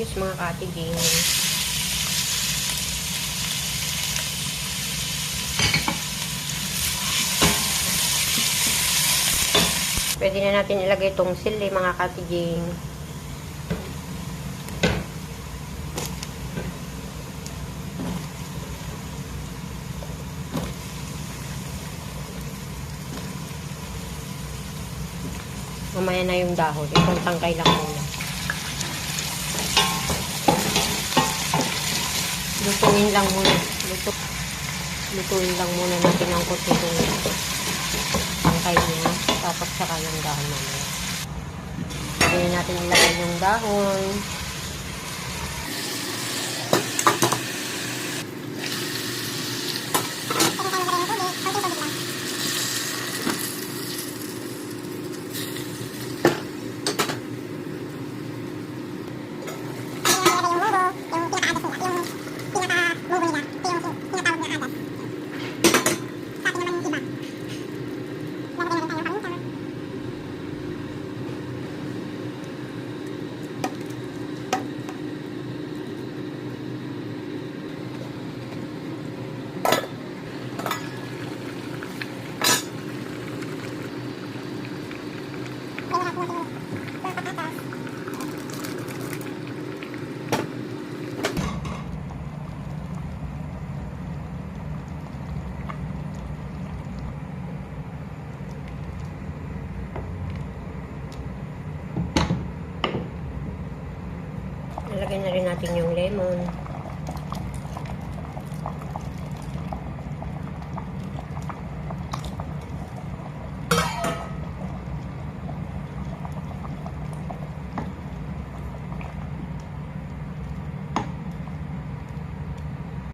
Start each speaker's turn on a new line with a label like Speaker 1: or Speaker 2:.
Speaker 1: kamatis, mga katiging. Pwede na natin ilagay itong sili, mga katiging. Mamaya na yung dahon. Itong tangkay lang muna. Lutuin lang muna. Lutuin lang muna natin ang kuto itong tangkay niya. Tapos saka yung dahon mamaya. Pwede natin ilagay yung dahon. Nalagyan na rin natin yung lemon.